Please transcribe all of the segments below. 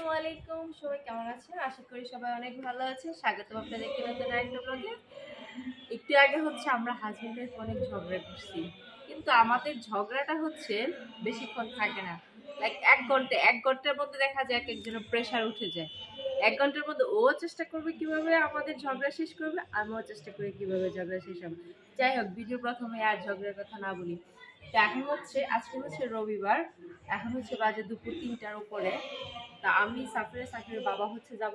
আসসালামু আলাইকুম, সবাই কেমন আছেন? আশা করি সবাই অনেক ভালো আছে। স্বাগতম আপনাদেরকে নতুন আরেকটা ব্লগে। একটু আগে আমরা হাজবেন্ডের অনেক ঝগড়া করছি, কিন্তু আমাদের ঝগড়াটা বেশিক্ষণ থাকে না। লাইক এক ঘন্টার মধ্যে দেখা যায় এক একজনের প্রেশার উঠে যায়। 1 ঘন্টার মধ্যে ও চেষ্টা করবে কিভাবে আমাদের ঝগড়া শেষ করবে, আমিও চেষ্টা করি কিভাবে ঝগড়া শেষ হবে। যাই হোক, ভিডিও প্রথমে আর ঝগড়ার কথা না বলি। তো এখন আজকে রবিবার। এখন বাজে দুপুর 3টার উপরে। তা আমি সাফিরের বাবা যাব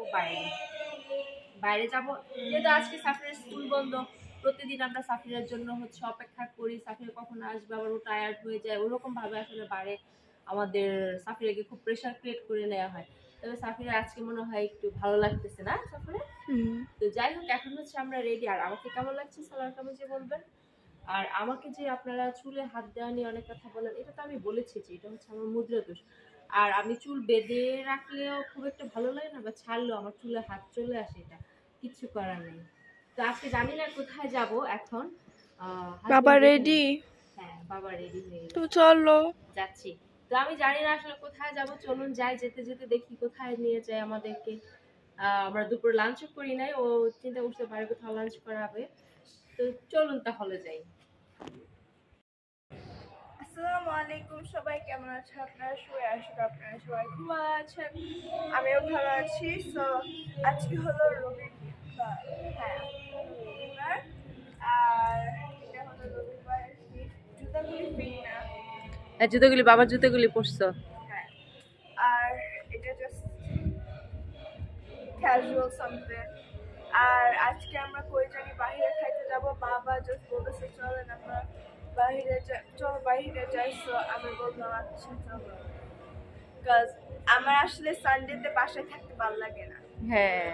বাইরে যাব, যেহেতু আজকে সাফিরের স্কুল বন্ধ। প্রতিদিন আমরা সাফিরের জন্য অপেক্ষা করি, সাফির কখন আসবে, আবার ও টায়ার্ড হয়ে যায়, ওরকম ভাবে আসলে বাইরে আমাদের সাফিরাকে খুব প্রেশার ক্রিয়েট করে নেওয়া হয়। তবে সাফিরের আজকে মনে হয় একটু ভালো লাগতেছে না সাফিরের। তো যাই হোক, এখন আমরা রেডি। আর আমাকে কেমন লাগছে সালার কামিজে বলবেন। আর আমাকে যে আপনারা চুলে হাত দেওয়া নিয়ে অনেক কথা বলেন, এটা তো আমি বলেছি যে এটা আমার মুদ্রা দোষ। আর আমি চুল বেঁধে রাখলেও খুব একটা ভালো লাগে না, বা ছাড়লেও আমার চুলে হাত চলে আসে, এটা কিছু করার নেই। তো আজকে জানি না কোথায় যাব এখন। বাবা রেডি? হ্যাঁ, বাবা রেডি হয়ে গেছে, তো চলো যাচ্ছি। তো আমি জানি না আসলে কোথায় যাব, চলুন যাই, যেতে যেতে দেখি কোথায় নিয়ে যায় আমাদেরকে। আমরা দুপুর লাঞ্চও করি নাই, ও চিন্তা করতে পারে কোথাও লাঞ্চ করা হবে। তো চলুন তাহলে যাই। আসসালামু আলাইকুম, সবাই কেমন আছেন? আপনারা সবাই আপনারা সবাই খুব ভালো আছেন, আমিও ভালো আছি। সো আজকে হলো রবিবার, আর এটা হলো রবিবার। জুতাগুলি ফিট না, জুতোগুলি বাবার জুতোগুলি পরছো? হ্যাঁ। আর এটা জাস্ট ক্যাজুয়াল সামথিং। আর আজকে আমরা কই জানি বাইরে খাইতে যাব। বাবা জাস্ট বলতেছে চলেন আমরা বাইরে যাই, চলো বাইরে যাই। সো আমি বললাম আচ্ছা চলো, বিকজ আমার আসলে সানডেতে বাসায় থাকতে ভালো লাগে না। হ্যাঁ,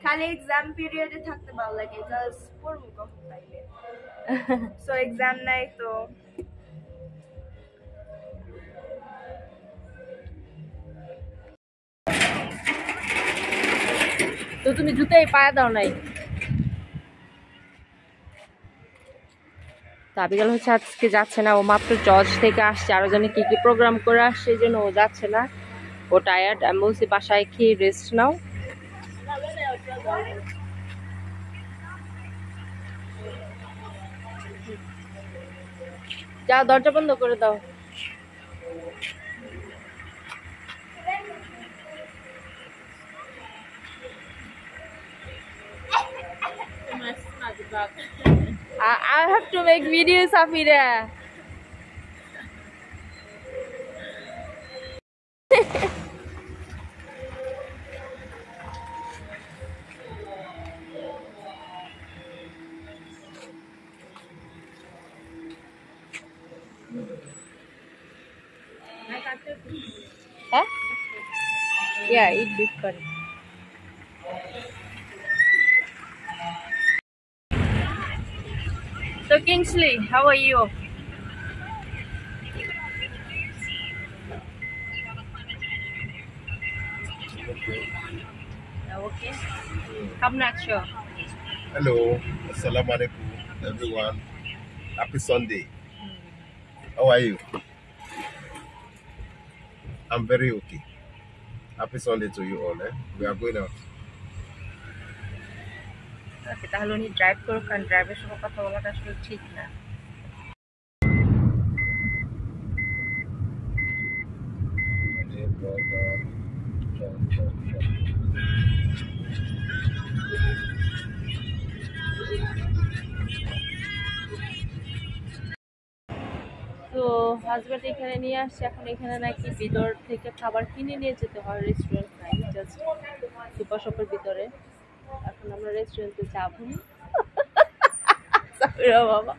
খালি এক্সাম পিরিয়ডে থাকতে ভালো লাগে, বিকজ পড়বো কখন তাইলে। সো এক্সাম নাই তো। তো তুমি জুতোই পায়ে দাও নাই? তো আবিগাল আজকে যাচ্ছে না, ও মাত্র জজ থেকে আসছে, আরো জানি কি কি প্রোগ্রাম করে আসছে, এই জন্য ও যাচ্ছে না, ও টায়ার্ড। আমি বলছি বাসায় খেয়ে রেস্ট নাও। যাও, দরজা বন্ধ করে দাও। I have to make videos, Safira. Huh? Yeah, eat beef curry. So Kingsley, how are you? Okay. I'm not sure. Hello, assalamu alaikum everyone. Happy Sunday. How are you? I'm very okay. Happy Sunday to you all. We are going out. Okay, তাহলে উনি drive করুক, কারণ ড্রাইভের সঙ্গে কথা বলাটা আসলে ঠিক না। তো হাজব্যান্ড এখানে নিয়ে আসছে, এখন এখানে নাকি ভিতর থেকে খাবার কিনে নিয়ে যেতে হয়, রেস্টুরেন্ট নাই, জাস্ট সুপার শপের ভিতরে। এখন আমরা রেস্টুরেন্টে যাবো না। বাবা,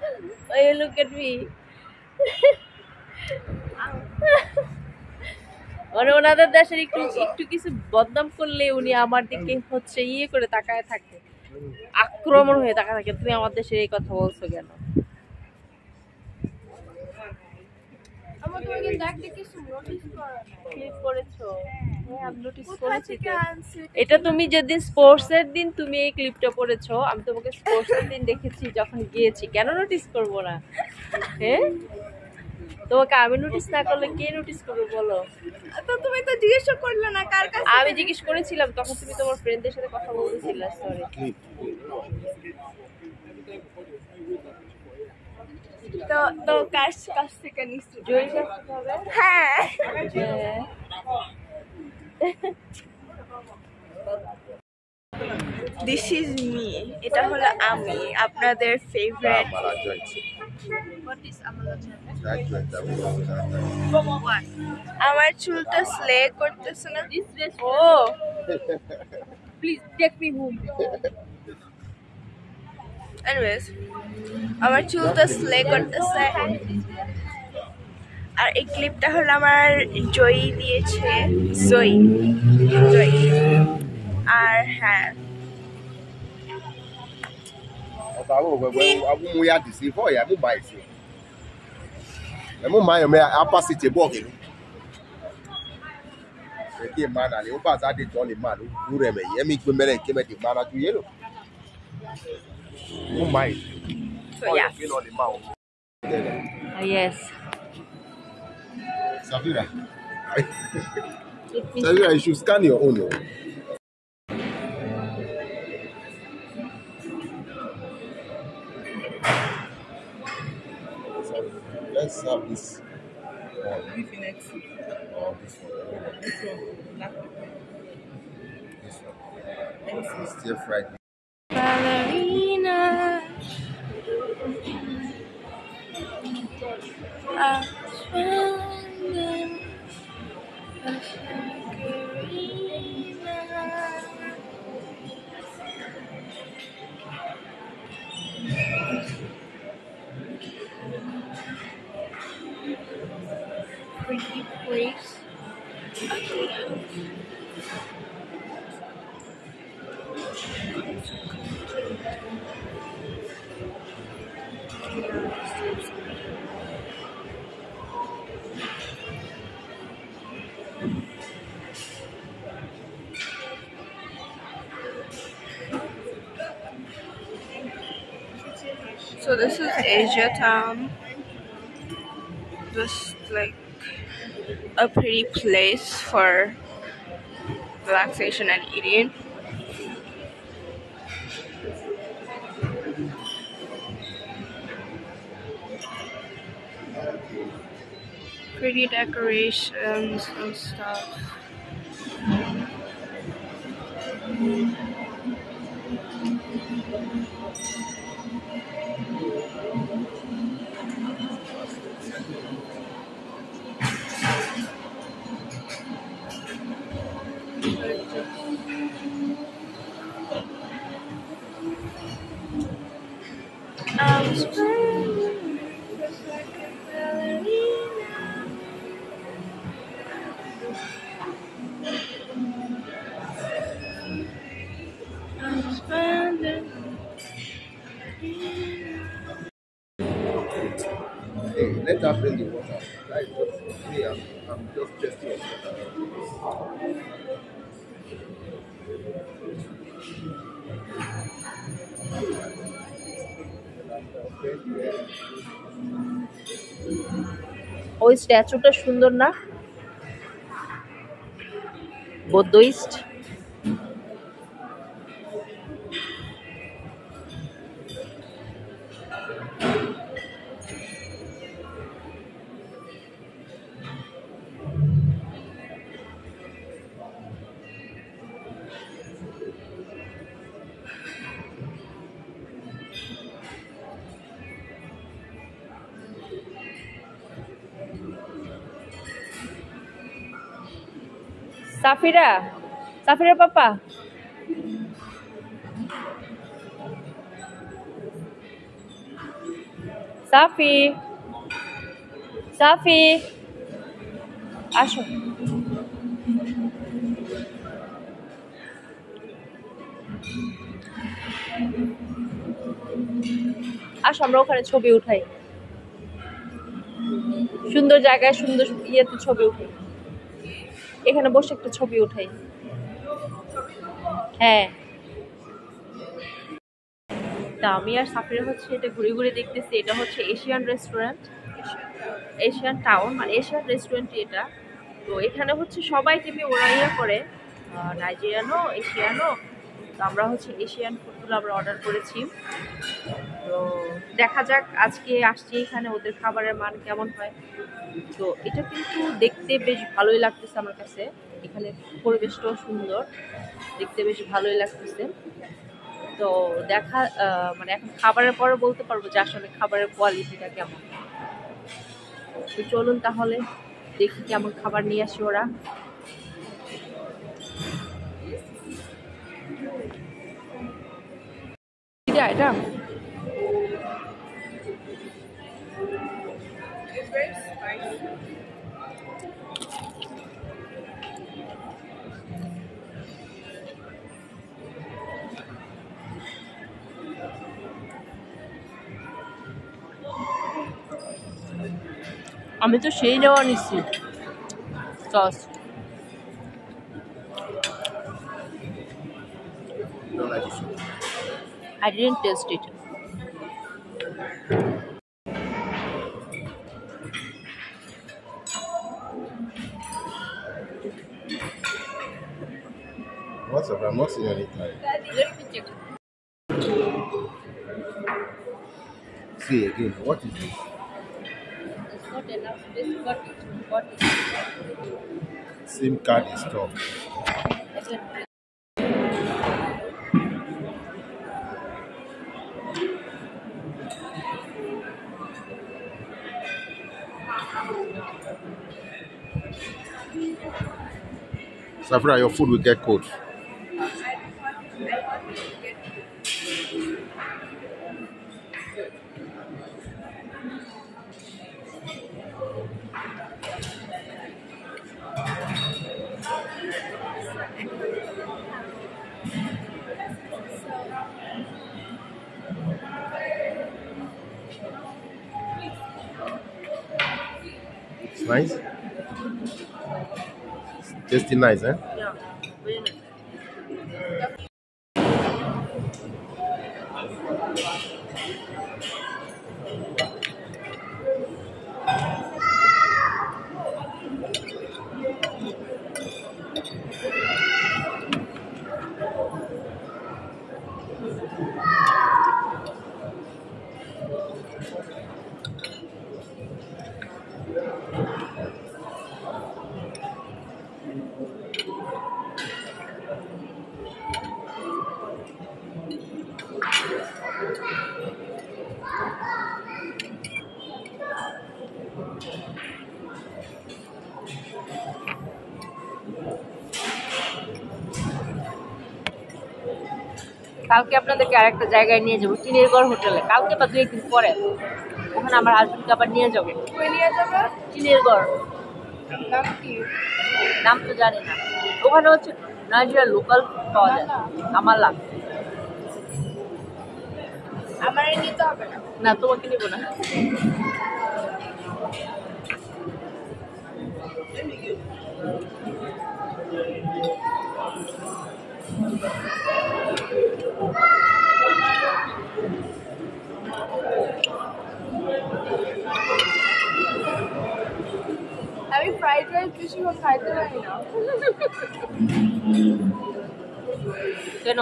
ওই লুক এট মি। মানে ওনাদের দেশের একটু একটু কিছু বদনাম করলে উনি আমার দিকে ইয়ে করে তাকায় থাকে, আক্রমণ হয়ে তাকায় থাকে, তুমি আমার দেশের এই কথা বলছো কেন? এটা তুমি যেদিন স্পোর্টস এর দিন তুমি এই ক্লিপটা পড়েছো, আমি তোমাকে স্পোর্টস এর দিন দেখেছি যখন গিয়েছি, কেন নোটিস করবো না? হ্যাঁ, তোমাকে আমি নোটিস না করলে কে নোটিস করবে বলো? তো তুমি তো জিজ্ঞেস করলে না কার কাছে। আমি জিজ্ঞেস করেছিলাম, তখন তুমি তোমার ফ্রেন্ডদের সাথে কথা বলতেছিলে। সরি। তো কার কাছ থেকে নিচ্ছি? জয়ী কাছ থেকে হবে? হ্যাঁ। হ্যাঁ। দিস ইজ মি, এটা হলো আমি, আপনাদের ফেভারিট। What is Amala আমার চুলটা স্লে করতেছে না। This ও restaurant. Please take me home. Anyways, আমার চুলটা স্লে করতেছে। আর এই ক্লিপটা হলো আমার জয়ী দিয়েছে, জয়ী। আর হ্যাঁ, so yeah. Yes. Safira. It means Safira, you should scan your own. Let's have this one. Or this one. This one. Stir fried. Ballerina. Pretty place. So this is Asia Town. Just like a pretty place for relaxation and eating. Pretty decorations and stuff. Hey, let her bring the water. Like, me, I'm just testing. ওই স্ট্যাচুটা সুন্দর না? বৌদ্ধইস্ট। সাফিরা, সাফিরা পাপা, সাফি, সাফি আসো। আসো আমরা ওখানে ছবি উঠাই, সুন্দর জায়গায় সুন্দর ইয়েতে ছবি উঠাই। এখানে বসে একটা ছবি উঠাই। হ্যাঁ, তা আমি আর সাফিরা হচ্ছে এটা ঘুরে ঘুরে দেখতেছি। এটা হচ্ছে এশিয়ান রেস্টুরেন্ট। এশিয়ান টাউন, মানে এশিয়ান রেস্টুরেন্ট এটা। তো এখানে হচ্ছে সবাই টিপে ওরা ইয়ে করে, নাইজেরিয়ানও এশিয়ানও। তো আমরা হচ্ছে এশিয়ান ফুডগুলো আমরা অর্ডার করেছি। তো দেখা যাক, আজকে আসছি এখানে, ওদের খাবারের মান কেমন হয়। তো এটা কিন্তু দেখতে বেশ ভালোই লাগতেছে আমার কাছে। এখানে পরিবেশটাও সুন্দর, দেখতে বেশ ভালোই লাগতেছে। তো দেখা মানে এখন খাবারের পরে বলতে পারবো যে আসলে খাবারের কোয়ালিটিটা কেমন। তো চলুন তাহলে দেখি কেমন খাবার নিয়ে আসে ওরা। এটা It's very spicy. আমি তো সেই নেওয়া নিচ্ছি sauce. You don't like the soup? I didn't taste it. What's up? I'm not seeing any time. Let me check. See again. What is this? It's not enough. This got it. SIM card installed. It's a Safra, your food will get cold. I want to get It's nice. It's tasty nice, eh? yeah, very nice. কালকে আপনাদেরকে আরেকটা জায়গায় নিয়ে যাবো, টিনেরগড় হোটেলে। কালকে বা 2 একদিন পরে ওখানে আমার হাজবেন্ডকে আবার নিয়ে যাবো। কই নিয়ে যাবে? টিনেরগড় নাম কি? নাম তো জানি না। ওখানে হচ্ছে নাইজেরিয়ার লোকাল পাওয়া যায়, আমালা। আমার নিতে হবে না। না, তোমাকে নিবো না। আমি ফ্রাইড রাইস বেশিক্ষণ খাইতে পারি না। কেন?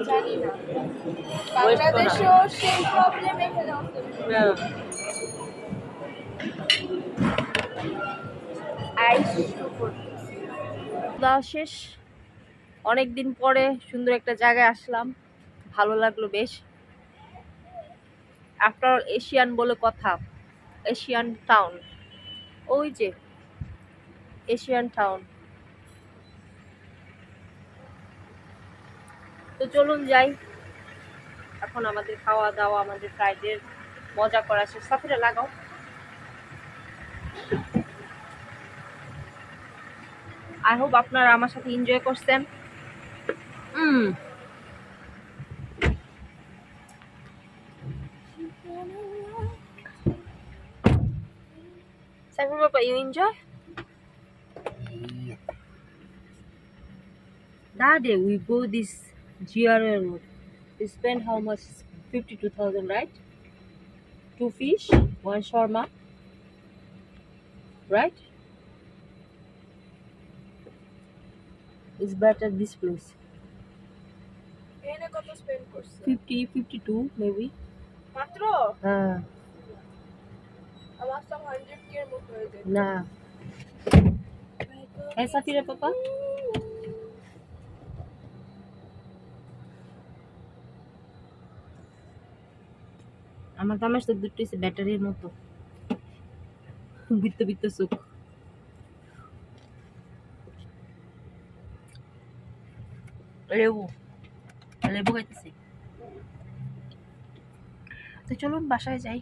জানি না, বাংলাদেশেও সেই প্রবলেম, এখানেও হ্যাঁ। আইস খাওয়া শেষ, অনেকদিন পরে সুন্দর একটা জায়গায় আসলাম, ভালো লাগলো বেশ। আফটার এশিয়ান বলে কথা, এশিয়ান টাউন, ওই যে এশিয়ান টাউন। তো চলুন যাই, এখন আমাদের খাওয়া দাওয়া, আমাদের ফ্রাইডের মজা করা শেষ। সাথে লাগাও। আই হোপ আপনারা আমার সাথে এনজয় করছেন। Cyber Papa, you enjoy? Yep. That day we go this GRA road. We spend how much? 52,000, right? 2 fish, 1 shawarma. right? It's better this place. এখানে কত স্পেন্ড করছে 50, 52 maybe. মাত্র হ্যাঁ আমার তো 100k এর মতো হয়ে যায় না হ্যাঁ সাফিরা পাপা আমার তো দুটো হচ্ছে ব্যাটারির মতো বিত্ত বিত্ত সুখ লেবু লেবু খাইতেছি তো চলুন বাসায় যাই